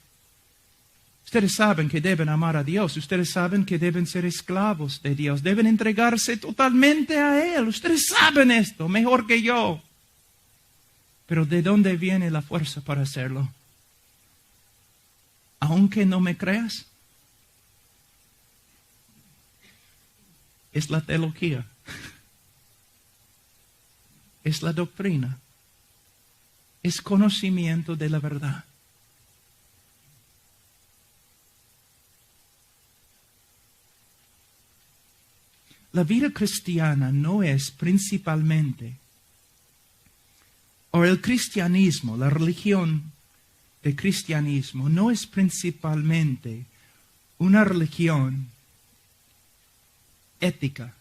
Ustedes saben que deben amar a Dios. Ustedes saben que deben ser esclavos de Dios. Deben entregarse totalmente a Él. Ustedes saben esto mejor que yo. Pero ¿de dónde viene la fuerza para hacerlo? Aunque no me creas, es la teología. Es la doctrina. Es conocimiento de la verdad. La vida cristiana no es principalmente, o el cristianismo, la religión del cristianismo, no es principalmente una religión ética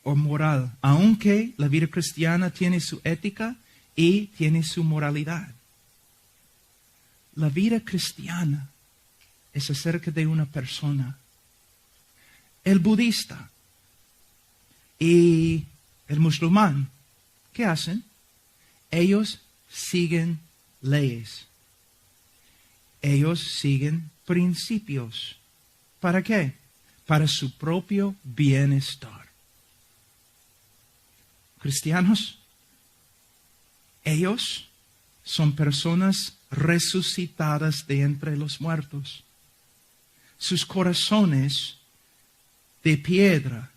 o moral, aunque la vida cristiana tiene su ética y tiene su moralidad. La vida cristiana es acerca de una persona. El budista y el musulmán, ¿qué hacen? Ellos siguen leyes. Ellos siguen principios. ¿Para qué? Para su propio bienestar. cristianos, ellos son personas resucitadas de entre los muertos. Sus corazones de piedra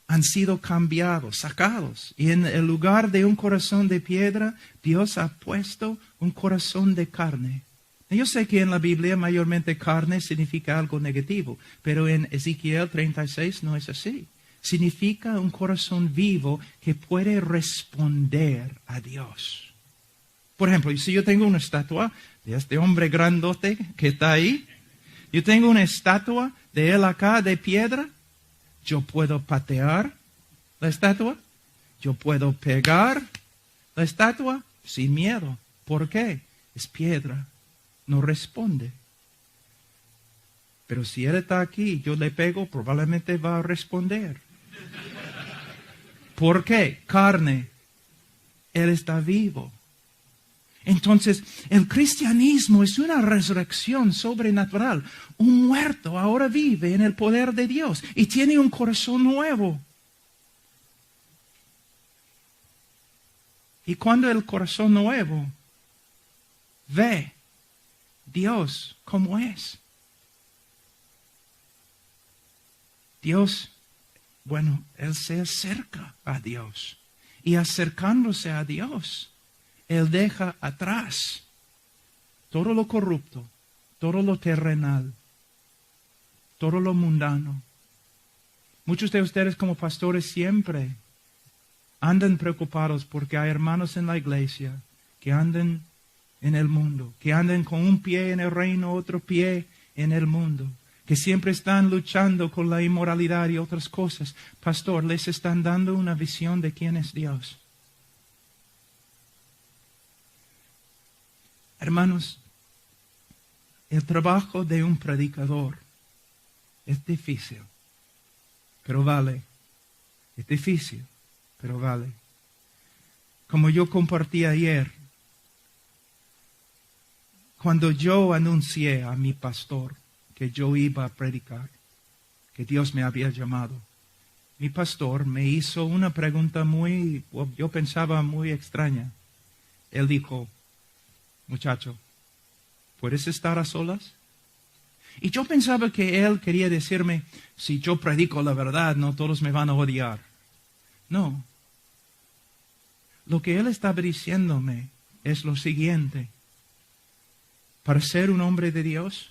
han sido cambiados, sacados. Y en el lugar de un corazón de piedra, Dios ha puesto un corazón de carne. Yo sé que en la Biblia mayormente carne significa algo negativo, pero en Ezequiel 36 no es así. Significa un corazón vivo que puede responder a Dios. Por ejemplo, si yo tengo una estatua de este hombre grandote que está ahí, yo tengo una estatua de él acá de piedra, yo puedo patear la estatua, yo puedo pegar la estatua sin miedo. ¿Por qué? Es piedra, no responde. Pero si él está aquí y yo le pego, probablemente va a responder. ¿Por qué? Carne. Él está vivo. Entonces, el cristianismo es una resurrección sobrenatural. Un muerto ahora vive en el poder de Dios y tiene un corazón nuevo. Y cuando el corazón nuevo ve Dios como es, Dios, bueno, Él se acerca a Dios. Y acercándose a Dios, Él deja atrás todo lo corrupto, todo lo terrenal, todo lo mundano. Muchos de ustedes como pastores siempre andan preocupados porque hay hermanos en la iglesia que andan en el mundo, que andan con un pie en el reino, otro pie en el mundo, que siempre están luchando con la inmoralidad y otras cosas. Pastor, les están dando una visión de quién es Dios. Hermanos, el trabajo de un predicador es difícil, pero vale. Es difícil, pero vale. Como yo compartí ayer, cuando yo anuncié a mi pastor que yo iba a predicar, que Dios me había llamado, mi pastor me hizo una pregunta yo pensaba muy extraña. Él dijo, muchacho, ¿puedes estar a solas? Y yo pensaba que él quería decirme, si yo predico la verdad, no todos me van a odiar. No. Lo que él estaba diciéndome es lo siguiente. Para ser un hombre de Dios,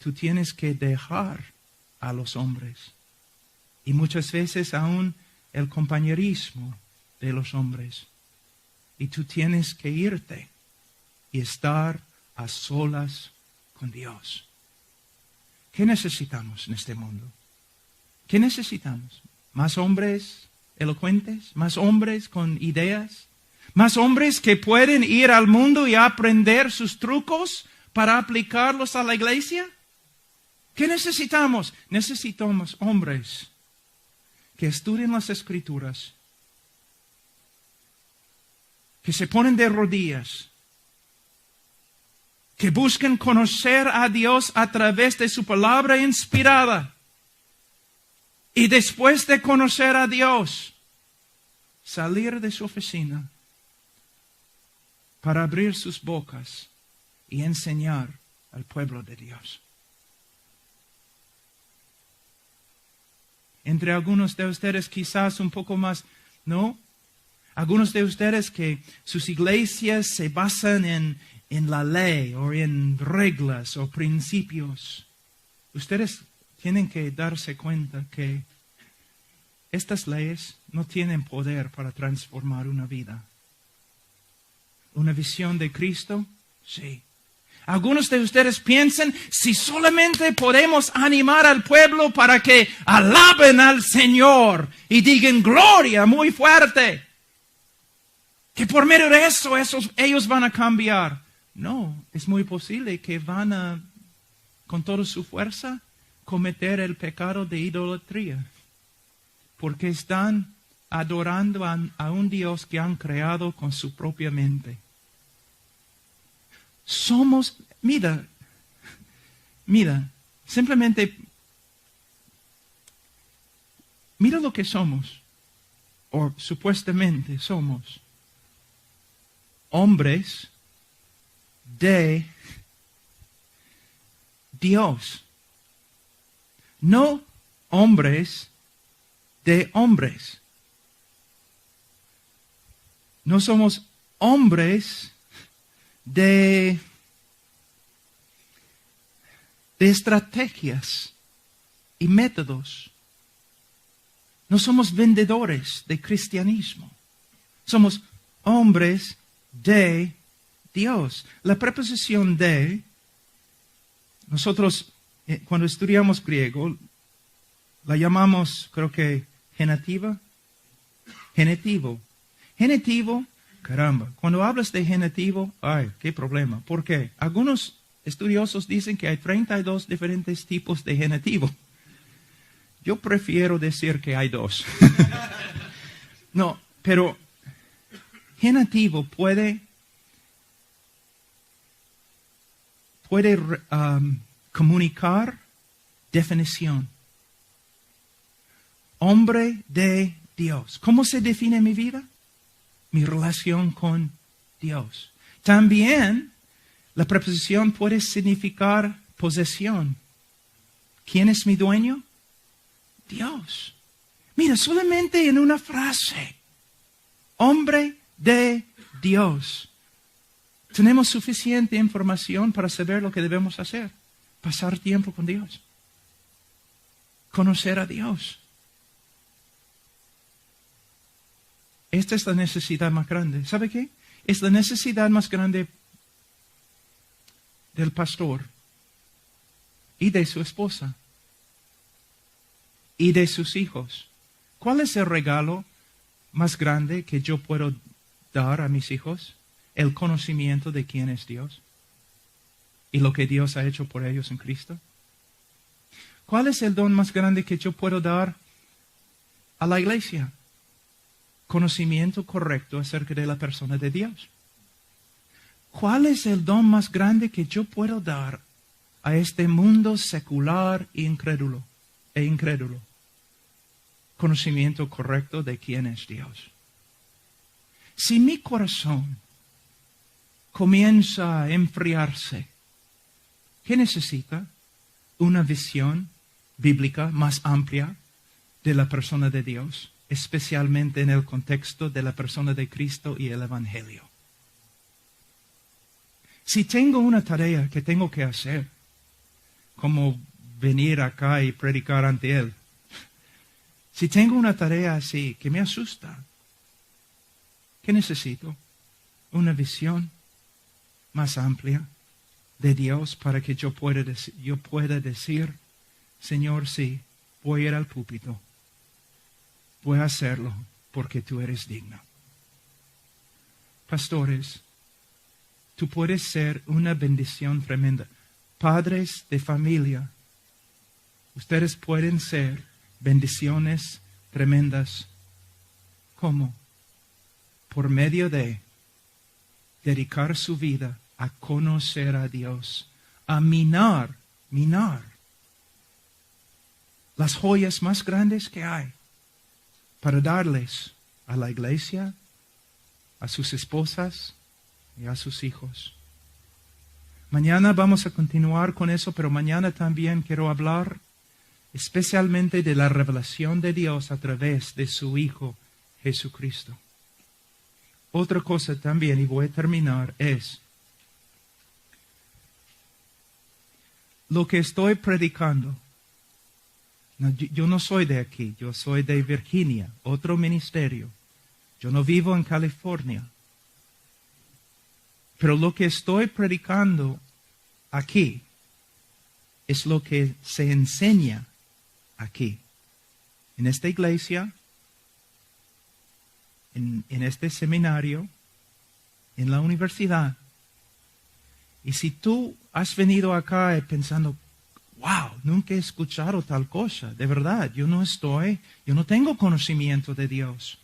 tú tienes que dejar a los hombres. Y muchas veces aún el compañerismo de los hombres. Y tú tienes que irte y estar a solas con Dios. ¿Qué necesitamos en este mundo? ¿Qué necesitamos? ¿Más hombres elocuentes? ¿Más hombres con ideas? ¿Más hombres que pueden ir al mundo y aprender sus trucos para aplicarlos a la iglesia? ¿Qué necesitamos? Necesitamos hombres que estudien las Escrituras, que se ponen de rodillas, que busquen conocer a Dios a través de su palabra inspirada. Y después de conocer a Dios, salir de su oficina para abrir sus bocas y enseñar al pueblo de Dios. Entre algunos de ustedes quizás un poco más, ¿no? Algunos de ustedes que sus iglesias se basan en la ley o en reglas o principios. Ustedes tienen que darse cuenta que estas leyes no tienen poder para transformar una vida. ¿Una visión de Cristo? Sí. Algunos de ustedes piensan, si solamente podemos animar al pueblo para que alaben al Señor y digan gloria muy fuerte, que por medio de eso ellos van a cambiar. No, es muy posible que van a, con toda su fuerza, cometer el pecado de idolatría. Porque están adorando a un Dios que han creado con su propia mente. Mira, simplemente, mira lo que somos. o supuestamente somos hombres de Dios, no hombres de hombres. No somos hombres de estrategias y métodos. No somos vendedores de cristianismo. Somos hombres de Dios. La preposición de, nosotros cuando estudiamos griego, la llamamos, creo que, genativa. Genitivo. Genitivo, caramba, cuando hablas de genitivo, ay, qué problema. ¿Por qué? Algunos estudiosos dicen que hay 32 diferentes tipos de genitivo. Yo prefiero decir que hay 2. No, pero genitivo puede comunicar definición. Hombre de Dios. ¿Cómo se define mi vida? Mi relación con Dios. También la preposición puede significar posesión. ¿Quién es mi dueño? Dios. Mira, solamente en una frase. Hombre de Dios. Tenemos suficiente información para saber lo que debemos hacer. Pasar tiempo con Dios. Conocer a Dios. Esta es la necesidad más grande. ¿Sabe qué? Es la necesidad más grande del pastor y de su esposa y de sus hijos. ¿Cuál es el regalo más grande que yo puedo dar a mis hijos? El conocimiento de quién es Dios y lo que Dios ha hecho por ellos en Cristo. ¿Cuál es el don más grande que yo puedo dar a la iglesia? Conocimiento correcto acerca de la persona de Dios. ¿Cuál es el don más grande que yo puedo dar a este mundo secular e incrédulo? Conocimiento correcto de quién es Dios. Si mi corazón comienza a enfriarse, ¿qué necesita? Una visión bíblica más amplia de la persona de Dios, especialmente en el contexto de la persona de Cristo y el Evangelio. Si tengo una tarea que tengo que hacer, como venir acá y predicar ante Él, si tengo una tarea así que me asusta, ¿qué necesito? Una visión más amplia de Dios para que yo pueda decir, Señor, sí, voy a ir al púlpito. Voy a hacerlo porque tú eres digno. Pastores, tú puedes ser una bendición tremenda. Padres de familia, ustedes pueden ser bendiciones tremendas. ¿Cómo? Por medio de dedicar su vida a conocer a Dios, a minar las joyas más grandes que hay, para darles a la iglesia, a sus esposas y a sus hijos. Mañana vamos a continuar con eso, pero mañana también quiero hablar especialmente de la revelación de Dios a través de su Hijo Jesucristo. Otra cosa también, y voy a terminar, es lo que estoy predicando. Yo no soy de aquí, yo soy de Virginia, otro ministerio. Yo no vivo en California. Pero lo que estoy predicando aquí es lo que se enseña aquí, en esta iglesia, en este seminario, en la universidad. Y si tú has venido acá pensando, wow, nunca he escuchado tal cosa. De verdad, yo no tengo conocimiento de Dios.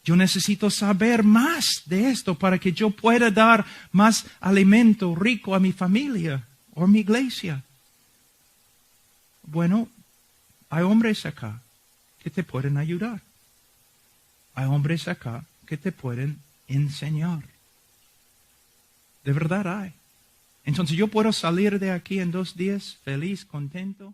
Yo necesito saber más de esto para que yo pueda dar más alimento rico a mi familia o a mi iglesia. Bueno, hay hombres acá que te pueden ayudar. hay hombres acá que te pueden enseñar. De verdad hay. Entonces yo puedo salir de aquí en 2 días feliz, contento.